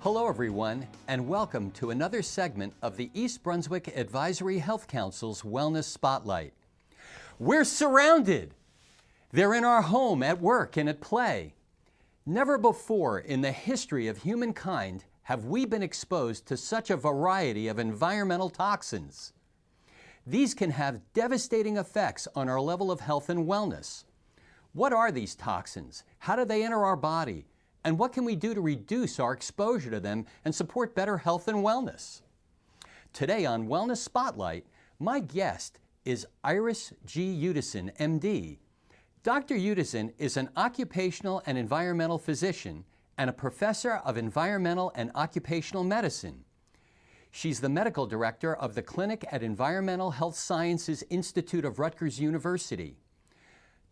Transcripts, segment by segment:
Hello everyone, and welcome to another segment of the East Brunswick Advisory Health Council's Wellness Spotlight. We're surrounded. They're in our home, at work, and at play. Never before in the history of humankind have we been exposed to such a variety of environmental toxins. These can have devastating effects on our level of health and wellness. What are these toxins? How do they enter our body? And what can we do to reduce our exposure to them and support better health and wellness? Today on Wellness Spotlight, my guest is Iris G. Udasin, MD. Dr. Udasin is an occupational and environmental physician and a professor of environmental and occupational medicine. She's the medical director of the Clinic at Environmental Health Sciences Institute of Rutgers University.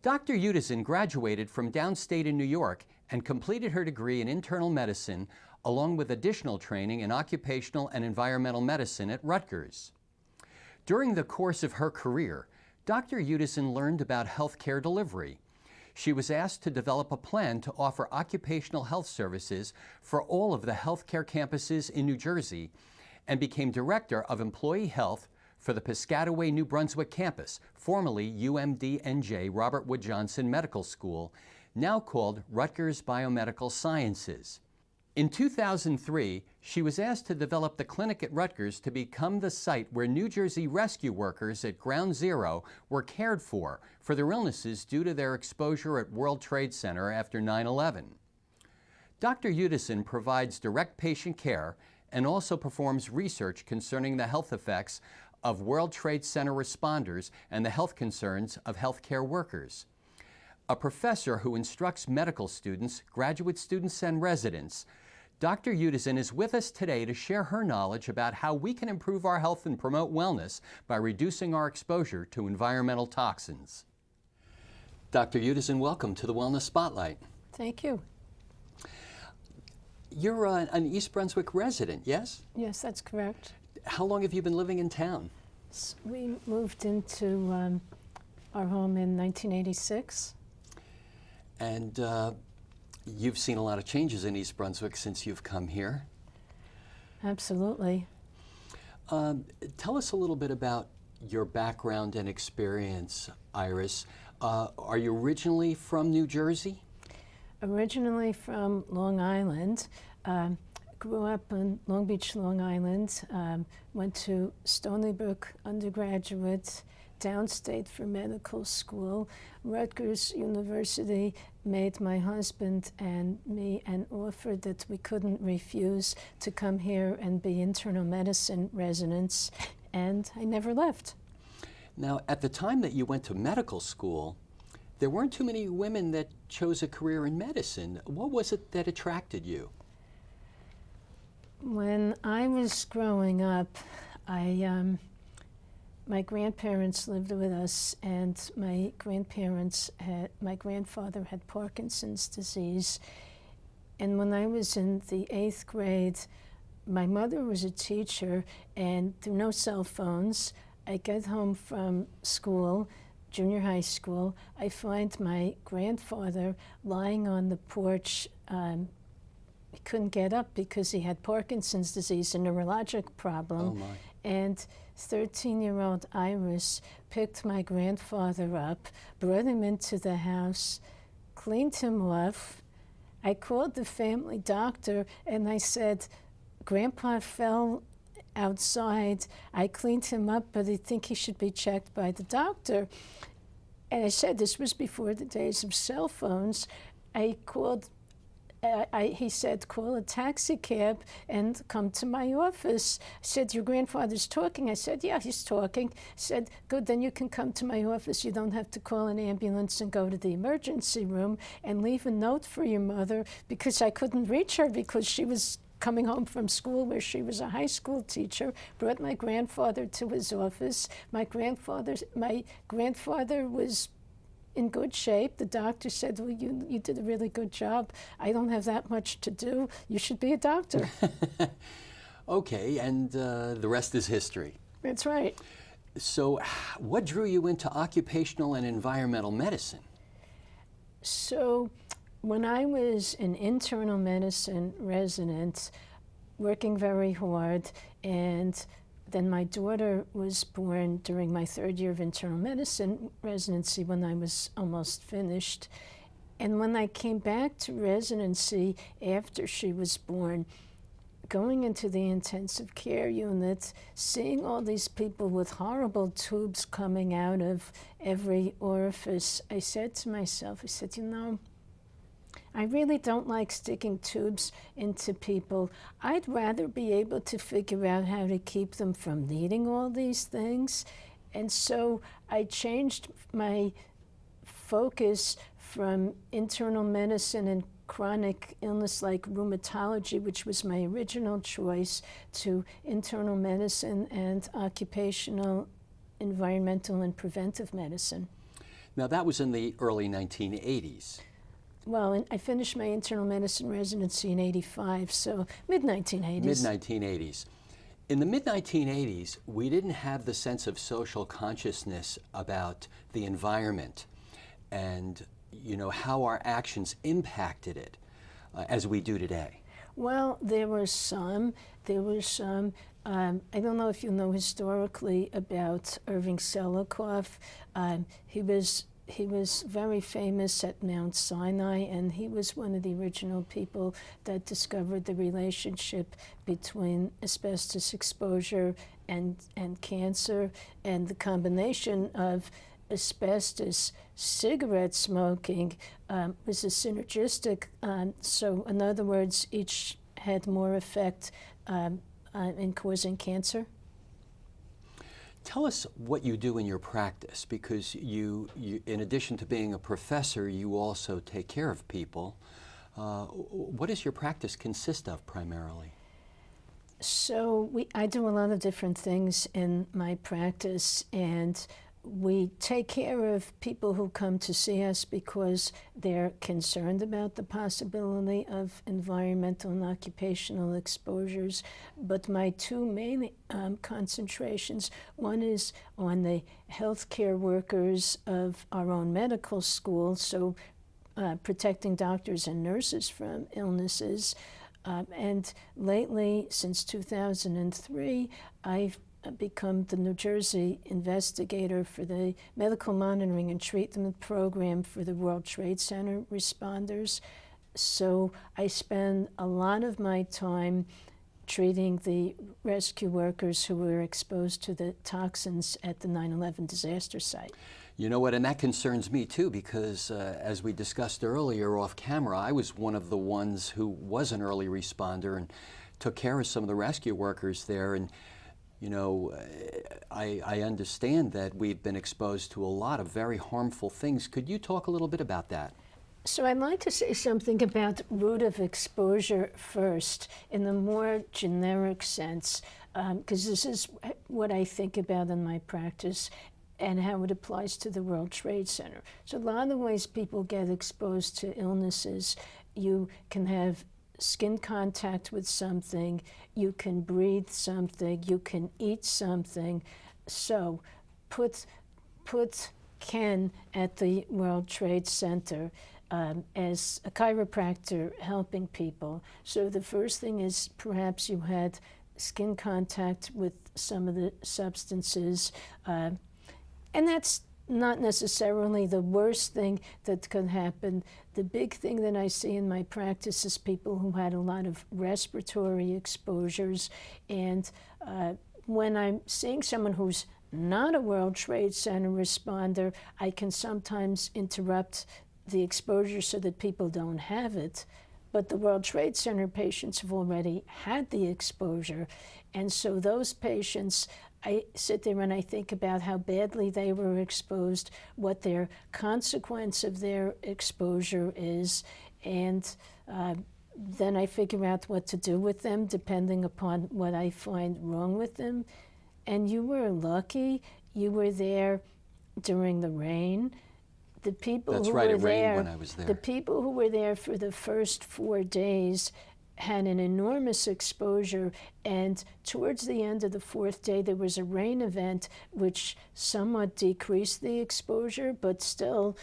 Dr. Udasin graduated from downstate in New York and completed her degree in internal medicine along with additional training in occupational and environmental medicine at Rutgers. During the course of her career, Dr. Udasin learned about healthcare delivery. She was asked to develop a plan to offer occupational health services for all of the healthcare campuses in New Jersey and became Director of Employee Health for the Piscataway, New Brunswick campus, formerly UMD-NJ Robert Wood Johnson Medical School, now called Rutgers Biomedical Sciences. In 2003, she was asked to develop the clinic at Rutgers to become the site where New Jersey rescue workers at Ground Zero were cared for their illnesses due to their exposure at World Trade Center after 9/11. Dr. Udasin provides direct patient care and also performs research concerning the health effects of World Trade Center responders and the health concerns of healthcare workers. A professor who instructs medical students, graduate students, and residents, Dr. Udasin is with us today to share her knowledge about how we can improve our health and promote wellness by reducing our exposure to environmental toxins. Dr. Udasin, welcome to the Wellness Spotlight. Thank you. You're an East Brunswick resident, yes? Yes, that's correct. How long have you been living in town? We moved into our home in 1986. And you've seen a lot of changes in East Brunswick since you've come here. Absolutely. Tell us a little bit about your background and experience, Iris. Are you originally from New Jersey? Originally from Long Island. Grew up in Long Beach, Long Island. Went to Stony Brook undergraduate, downstate for medical school. Rutgers University made my husband and me an offer that we couldn't refuse to come here and be internal medicine residents, and I never left. Now, at the time that you went to medical school, there weren't too many women that chose a career in medicine. What was it that attracted you? When I was growing up, my grandparents lived with us, and my grandfather had Parkinson's disease. And when I was in the 8th grade, my mother was a teacher, and there were no cell phones. I get home from school, junior high school. I find my grandfather lying on the porch. He couldn't get up because he had Parkinson's disease, a neurologic problem. Oh my. And 13-year-old Iris picked my grandfather up, brought him into the house, cleaned him off. I called the family doctor and I said, Grandpa fell outside. I cleaned him up, but I think he should be checked by the doctor. And I said, this was before the days of cell phones. I called he said, call a taxi cab and come to my office. I said, your grandfather's talking. I said, yeah, he's talking. I said, good, then you can come to my office. You don't have to call an ambulance and go to the emergency room and leave a note for your mother, because I couldn't reach her because she was coming home from school where she was a high school teacher. Brought my grandfather to his office. My grandfather was in good shape. The doctor said, well, you did a really good job. I don't have that much to do. You should be a doctor. Okay, and the rest is history. That's right. So what drew you into occupational and environmental medicine? So when I was an internal medicine resident, working very hard, and then my daughter was born during my third year of internal medicine residency when I was almost finished. And when I came back to residency after she was born, going into the intensive care unit, seeing all these people with horrible tubes coming out of every orifice, I said to myself, I said, you know, I really don't like sticking tubes into people. I'd rather be able to figure out how to keep them from needing all these things. And so I changed my focus from internal medicine and chronic illness like rheumatology, which was my original choice, to internal medicine and occupational, environmental, and preventive medicine. Now that was in the early 1980s. Well, I finished my internal medicine residency in '85, so mid-1980s. Mid-1980s. In the mid-1980s, we didn't have the sense of social consciousness about the environment and, you know, how our actions impacted it as we do today. Well, there were some. I don't know if you know historically about Irving Selikoff. He was very famous at Mount Sinai, and he was one of the original people that discovered the relationship between asbestos exposure and cancer, and the combination of asbestos, cigarette smoking was a synergistic. So in other words, each had more effect in causing cancer. Tell us what you do in your practice, because you, in addition to being a professor, you also take care of people. What does your practice consist of primarily? So I do a lot of different things in my practice, and we take care of people who come to see us because they're concerned about the possibility of environmental and occupational exposures. But my two main concentrations, one is on the healthcare workers of our own medical school, so protecting doctors and nurses from illnesses. And lately, since 2003, I've become the New Jersey investigator for the medical monitoring and treatment program for the World Trade Center responders. So I spend a lot of my time treating the rescue workers who were exposed to the toxins at the 9/11 disaster site. You know what, and that concerns me too, because as we discussed earlier off camera, I was one of the ones who was an early responder and took care of some of the rescue workers there. And you know, I understand that we've been exposed to a lot of very harmful things. Could you talk a little bit about that? So I'd like to say something about route of exposure first, in the more generic sense, because this is what I think about in my practice and how it applies to the World Trade Center. So a lot of ways people get exposed to illnesses. You can have skin contact with something, you can breathe something, you can eat something. So put Ken at the World Trade Center as a chiropractor helping people. So the first thing is perhaps you had skin contact with some of the substances, and that's not necessarily the worst thing that can happen. The big thing that I see in my practice is people who had a lot of respiratory exposures. And when I'm seeing someone who's not a World Trade Center responder, I can sometimes interrupt the exposure so that people don't have it. But the World Trade Center patients have already had the exposure. And so those patients, I sit there and I think about how badly they were exposed, what their consequence of their exposure is, and then I figure out what to do with them depending upon what I find wrong with them. And you were lucky, you were there during the rain. The people That's who right, were it rained there, when I was there. the people who were there for the first 4 days had an enormous exposure, and towards the end of the 4th day there was a rain event which somewhat decreased the exposure, but still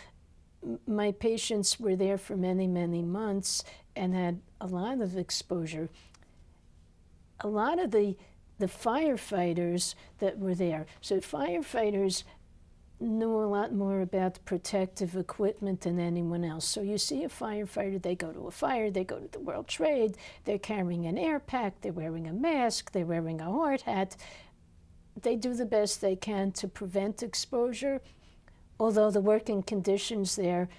my patients were there for many, many months and had a lot of exposure. a lot of the firefighters that were there. So firefighters knew a lot more about protective equipment than anyone else. So you see a firefighter, they go to a fire, they go to the World Trade, they're carrying an air pack, they're wearing a mask, they're wearing a hard hat. They do the best they can to prevent exposure, although the working conditions there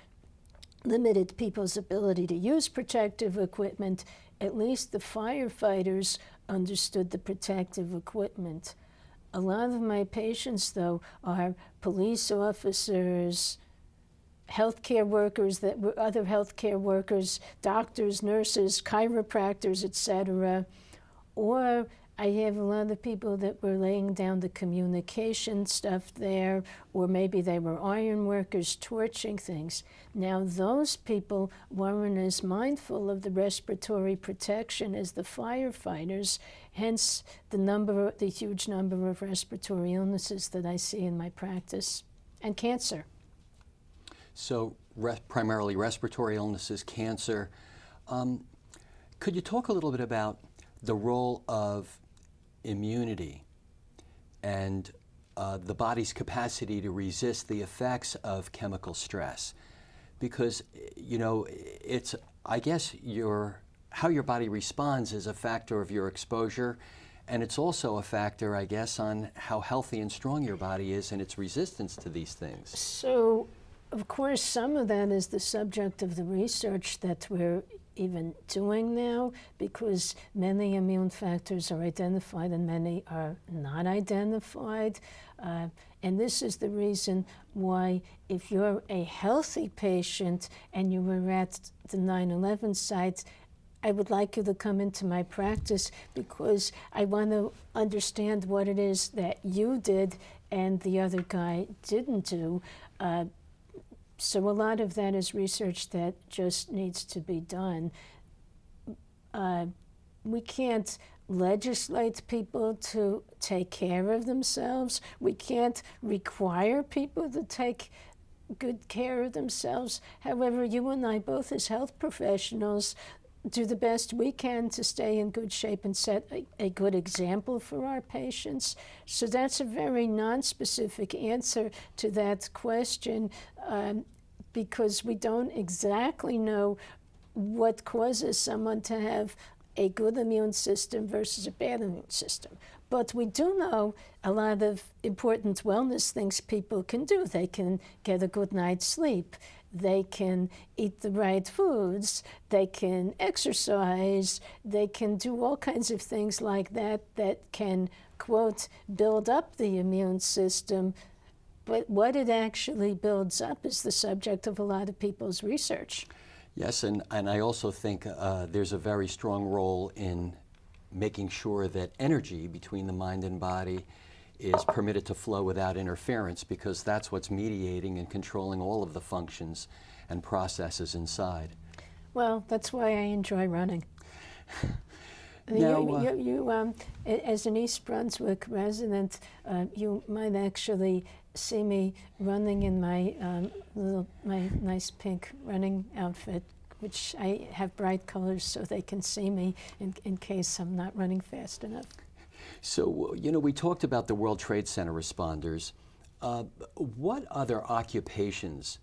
limited people's ability to use protective equipment. At least the firefighters understood the protective equipment. A lot of my patients, though, are police officers, healthcare workers that were other healthcare workers, doctors, nurses, chiropractors, etc. Or I have a lot of people that were laying down the communication stuff there, or maybe they were iron workers torching things. Now, those people weren't as mindful of the respiratory protection as the firefighters, hence the huge number of respiratory illnesses that I see in my practice, and cancer. So primarily respiratory illnesses, cancer. Could you talk a little bit about the role of immunity and the body's capacity to resist the effects of chemical stress? Because, you know, it's, I guess, how your body responds is a factor of your exposure, and it's also a factor, I guess, on how healthy and strong your body is and its resistance to these things. So, of course, some of that is the subject of the research that we're even doing now, because many immune factors are identified and many are not identified. And this is the reason why, if you're a healthy patient and you were at the 9/11 site, I would like you to come into my practice, because I want to understand what it is that you did and the other guy didn't do. So a lot of that is research that just needs to be done. We can't legislate people to take care of themselves. We can't require people to take good care of themselves. However, you and I both, as health professionals, do the best we can to stay in good shape and set a good example for our patients. So that's a very non-specific answer to that question, because we don't exactly know what causes someone to have a good immune system versus a bad immune system. But we do know a lot of important wellness things people can do. They can get a good night's sleep. They can eat the right foods. They can exercise. They can do all kinds of things like that that can, quote, build up the immune system. But what it actually builds up is the subject of a lot of people's research. Yes, and I also think there's a very strong role in making sure that energy between the mind and body is permitted to flow without interference, because that's what's mediating and controlling all of the functions and processes inside. Well, that's why I enjoy running. Now, you, as an East Brunswick resident, you might actually see me running in my my nice pink running outfit, which I have bright colors so they can see me in case I'm not running fast enough. So, you know, we talked about the World Trade Center responders. What other occupations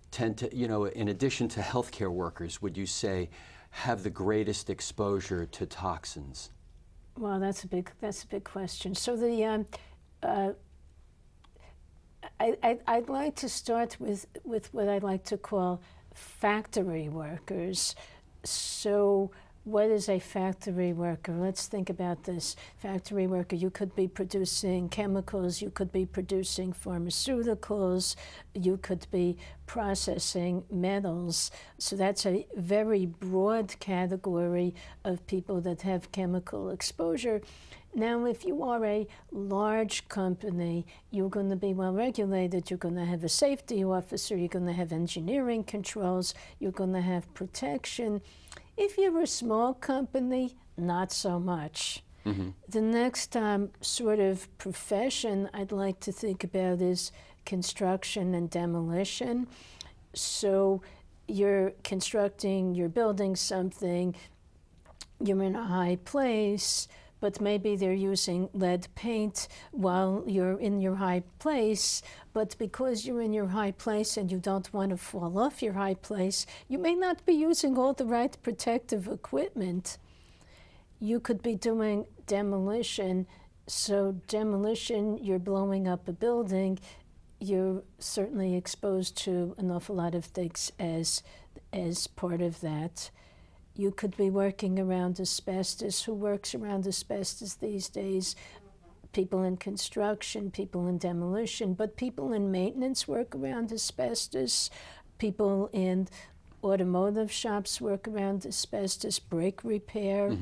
tend to, you know, in addition to healthcare workers, would you say have the greatest exposure to toxins? Well, that's a big question. So the I'd like to start with what I like to call factory workers. So what is a factory worker? Let's think about this. Factory worker, you could be producing chemicals, you could be producing pharmaceuticals, you could be processing metals. So that's a very broad category of people that have chemical exposure. Now, if you are a large company, you're going to be well regulated, you're going to have a safety officer, you're going to have engineering controls, you're going to have protection. If you're a small company, not so much. Mm-hmm. The next sort of profession I'd like to think about is construction and demolition. So you're constructing, you're building something, you're in a high place, but maybe they're using lead paint while you're in your high place, but because you're in your high place and you don't want to fall off your high place, you may not be using all the right protective equipment. You could be doing demolition. So demolition, you're blowing up a building, you're certainly exposed to an awful lot of things as part of that. You could be working around asbestos. Who works around asbestos these days? People in construction, people in demolition, but people in maintenance work around asbestos. People in automotive shops work around asbestos, brake repair,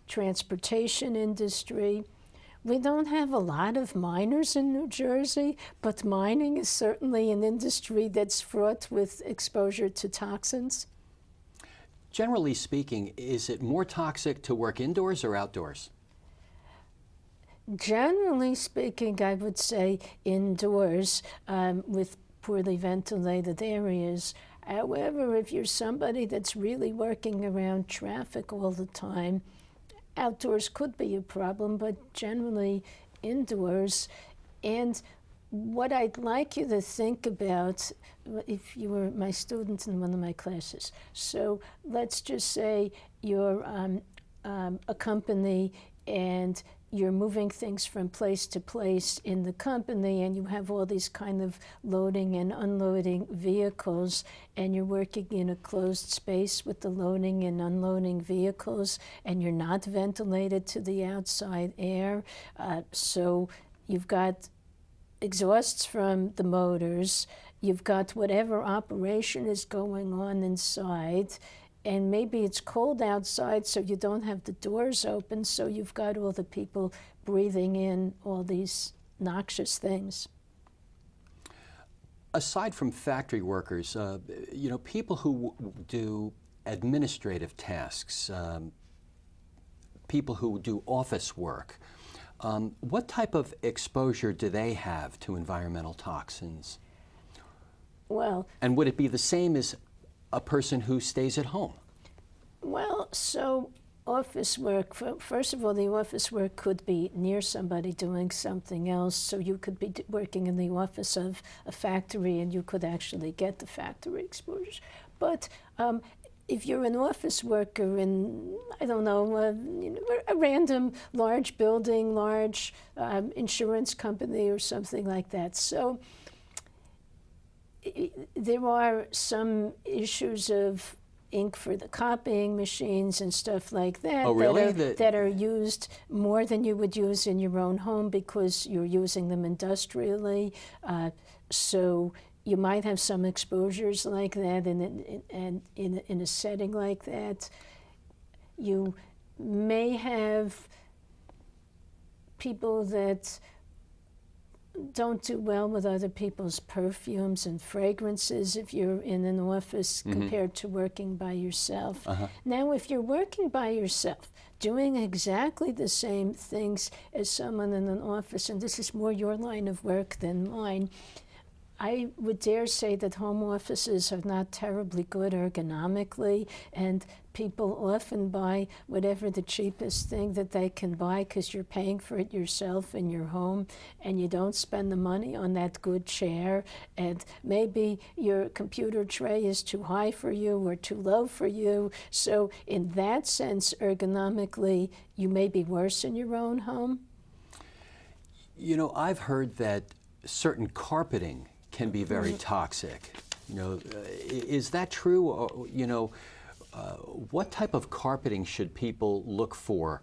transportation industry. We don't have a lot of miners in New Jersey, but mining is certainly an industry that's fraught with exposure to toxins. Generally speaking, is it more toxic to work indoors or outdoors? Generally speaking, I would say indoors with poorly ventilated areas. However, if you're somebody that's really working around traffic all the time, outdoors could be a problem, but generally indoors. And what I'd like you to think about, if you were my student in one of my classes, so let's just say you're a company and you're moving things from place to place in the company, and you have all these kind of loading and unloading vehicles, and you're working in a closed space with the loading and unloading vehicles, and you're not ventilated to the outside air. So you've got exhausts from the motors, you've got whatever operation is going on inside, and maybe it's cold outside, so you don't have the doors open, so you've got all the people breathing in all these noxious things. Aside from factory workers, people who do administrative tasks, people who do office work, what type of exposure do they have to environmental toxins? Well, and would it be the same as a person who stays at home? Well, so office work, first of all, the office work could be near somebody doing something else, so you could be working in the office of a factory and you could actually get the factory exposure. But if you're an office worker in, I don't know, a random large building, large insurance company or something like that. So there are some issues of ink for the copying machines and stuff like that. Oh, really? That are used more than you would use in your own home because you're using them industrially. So you might have some exposures like that in a setting like that. You may have people that don't do well with other people's perfumes and fragrances if you're in an office compared to working by yourself. Now, if you're working by yourself, doing exactly the same things as someone in an office, and this is more your line of work than mine, I would dare say that home offices are not terribly good ergonomically, and people often buy whatever the cheapest thing that they can buy because you're paying for it yourself in your home, and you don't spend the money on that good chair, and maybe your computer tray is too high for you or too low for you. So in that sense, ergonomically, you may be worse in your own home. You know, I've heard that certain carpeting can be very toxic. Is that true? Or, what type of carpeting should people look for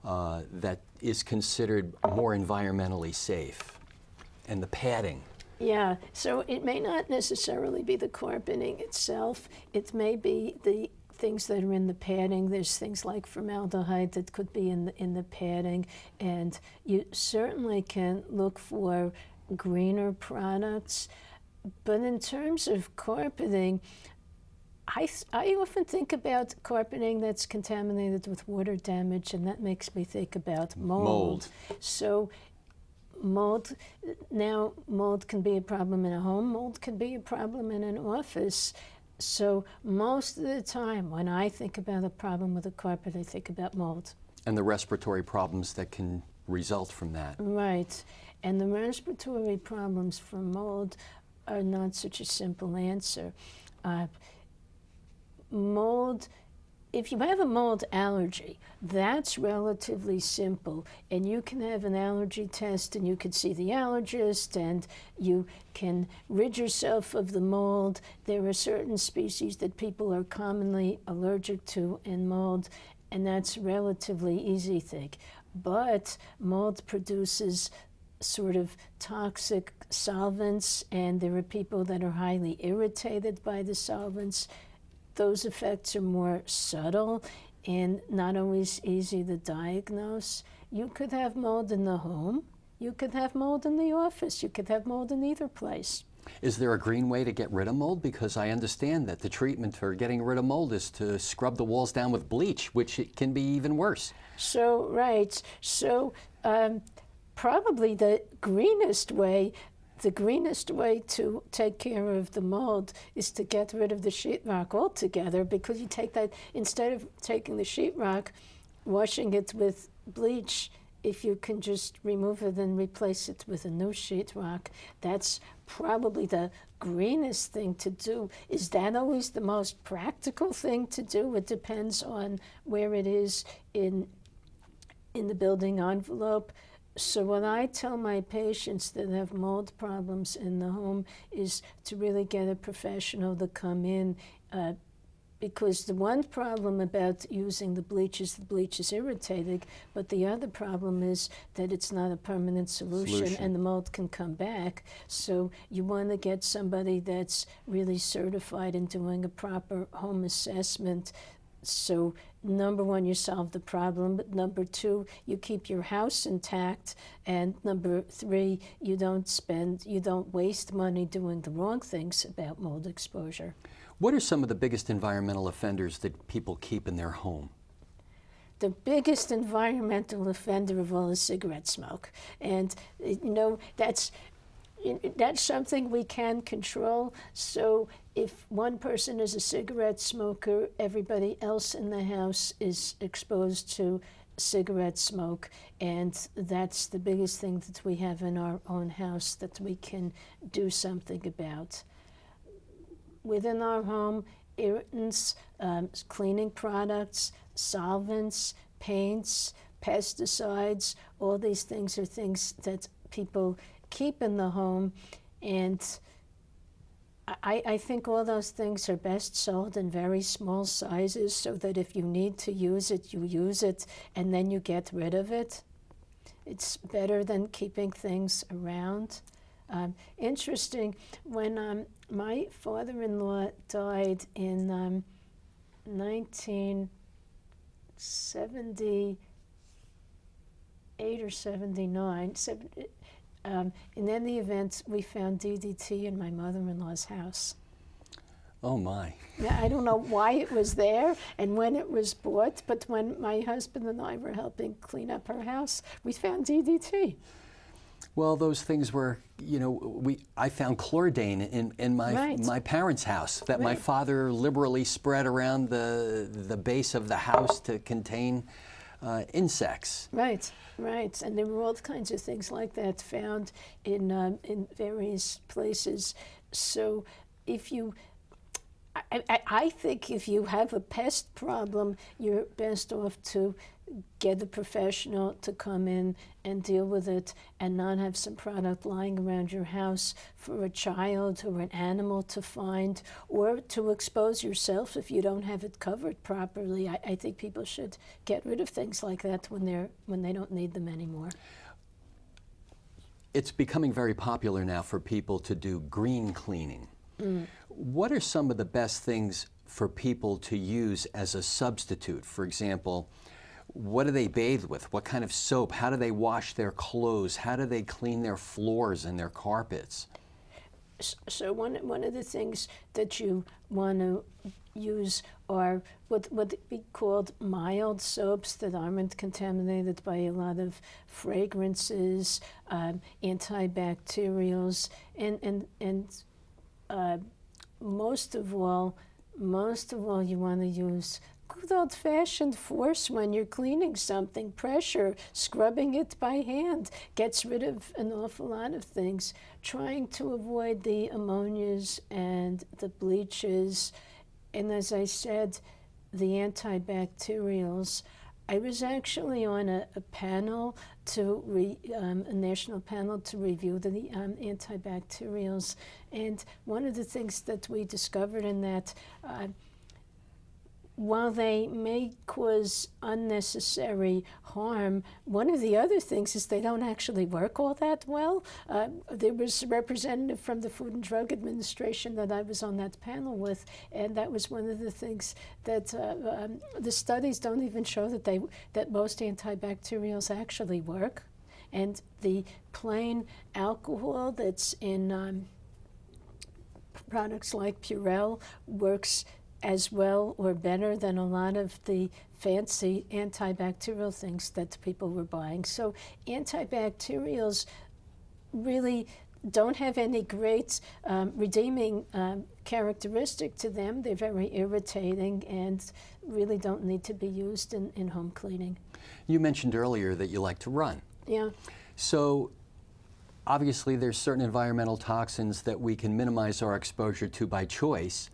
that is considered more environmentally safe? And the padding? Yeah, so it may not necessarily be the carpeting itself. It may be the things that are in the padding. There's things like formaldehyde that could be in the padding, and you certainly can look for greener products. But in terms of carpeting, I often think about carpeting that's contaminated with water damage, and that makes me think about mold. So mold can be a problem in a home, mold can be a problem in an office. So most of the time when I think about a problem with a carpet, I think about mold. And the respiratory problems that can result from that. Right. And the respiratory problems from mold are not such a simple answer. Mold, if you have a mold allergy, that's relatively simple, and you can have an allergy test and you can see the allergist and you can rid yourself of the mold. There are certain species that people are commonly allergic to in mold, and that's a relatively easy thing. But mold produces sort of toxic solvents, and there are people that are highly irritated by the solvents. Those effects are more subtle and not always easy to diagnose. You could have mold in the home, you could have mold in the office, you could have mold in either place. Is there a green way to get rid of mold? Because I understand that the treatment for getting rid of mold is to scrub the walls down with bleach, which it can be even worse. So, right. So, probably the greenest way to take care of the mold is to get rid of the sheetrock altogether, because you take that, instead of taking the sheetrock, washing it with bleach, if you can just remove it and replace it with a new sheetrock, that's probably the greenest thing to do. Is that always the most practical thing to do? It depends on where it is in the building envelope. So what I tell my patients that have mold problems in the home is to really get a professional to come in, because the one problem about using the bleach is irritating, but the other problem is that it's not a permanent solution and the mold can come back. So you want to get somebody that's really certified in doing a proper home assessment. So number one, you solve the problem, but number two, you keep your house intact, and number three, you don't waste money doing the wrong things about mold exposure. What are some of the biggest environmental offenders that people keep in their home? The biggest environmental offender of all is cigarette smoke. And that's something we can control. So if one person is a cigarette smoker, everybody else in the house is exposed to cigarette smoke, and that's the biggest thing that we have in our own house that we can do something about. Within our home, irritants, cleaning products, solvents, paints, pesticides, all these things are things that people keep in the home, and I think all those things are best sold in very small sizes, so that if you need to use it, you use it, and then you get rid of it. It's better than keeping things around. Interesting, when my father-in-law died in 1978 or 79, in any event, we found DDT in my mother-in-law's house. Oh my. Now, I don't know why it was there and when it was bought, but when my husband and I were helping clean up her house, we found DDT. Well, those things were, I found chlordane in my parents' house that my father liberally spread around the base of the house to contain insects. Right. And there were all kinds of things like that found in various places. So I think if you have a pest problem, you're best off to get a professional to come in and deal with it, and not have some product lying around your house for a child or an animal to find, or to expose yourself if you don't have it covered properly. I think people should get rid of things like that when they don't need them anymore. It's becoming very popular now for people to do green cleaning. What are some of the best things for people to use as a substitute? For example, what do they bathe with? What kind of soap? How do they wash their clothes? How do they clean their floors and their carpets? So one of the things that you want to use are what would be called mild soaps that aren't contaminated by a lot of fragrances, antibacterials, and most of all, you want to use good old-fashioned force when you're cleaning something, pressure, scrubbing it by hand, gets rid of an awful lot of things. Trying to avoid the ammonias and the bleaches, and as I said, the antibacterials. I was actually on a panel a national panel to review the antibacterials, and one of the things that we discovered in that, while they may cause unnecessary harm, one of the other things is they don't actually work all that well. There was a representative from the Food and Drug Administration that I was on that panel with, and that was one of the things that the studies don't even show that most antibacterials actually work. And the plain alcohol that's in products like Purell works as well or better than a lot of the fancy antibacterial things that people were buying. So antibacterials really don't have any great redeeming characteristic to them. They're very irritating and really don't need to be used in home cleaning. You mentioned earlier that you like to run. Yeah. So obviously there's certain environmental toxins that we can minimize our exposure to by choice,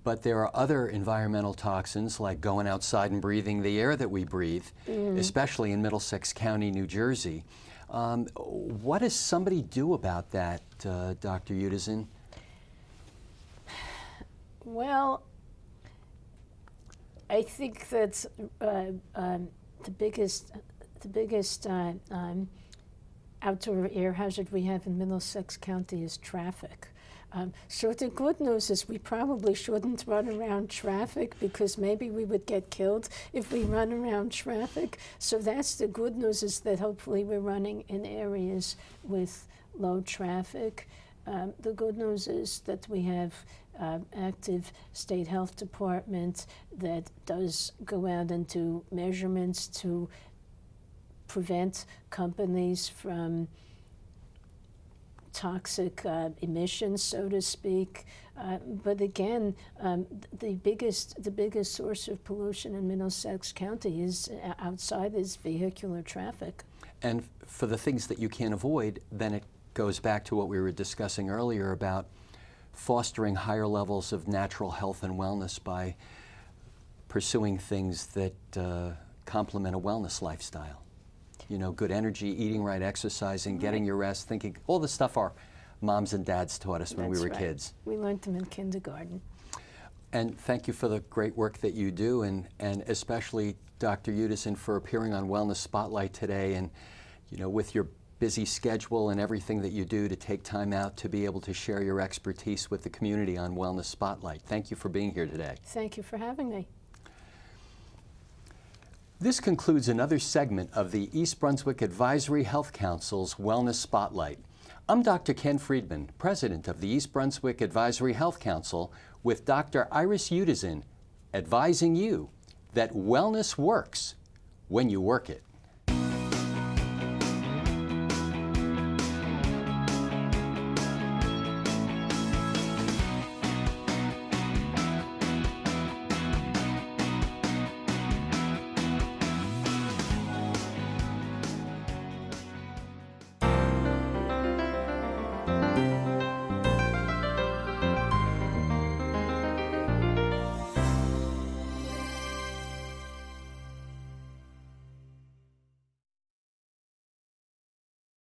but there are other environmental toxins like going outside and breathing the air that we breathe, especially in Middlesex County, New Jersey. What does somebody do about that, Dr. Udasin? Well, I think that the biggest outdoor air hazard we have in Middlesex County is traffic. So the good news is we probably shouldn't run around traffic because maybe we would get killed if we run around traffic. So that's the good news, is that hopefully we're running in areas with low traffic. The good news is that we have active state health department that does go out and do measurements to prevent companies from toxic emissions, so to speak. But again, the biggest source of pollution in Middlesex County is outside is vehicular traffic. And for the things that you can't avoid, then it goes back to what we were discussing earlier about fostering higher levels of natural health and wellness by pursuing things that complement a wellness lifestyle. You know, good energy, eating right, exercising, getting your rest, thinking, all the stuff our moms and dads taught us when we were kids. We learned them in kindergarten. And thank you for the great work that you do, and especially Dr. Udasin for appearing on Wellness Spotlight today, and you know, with your busy schedule and everything that you do to take time out to be able to share your expertise with the community on Wellness Spotlight. Thank you for being here today. Thank you for having me. This concludes another segment of the East Brunswick Advisory Health Council's Wellness Spotlight. I'm Dr. Ken Freedman, President of the East Brunswick Advisory Health Council, with Dr. Udasin advising you that wellness works when you work it.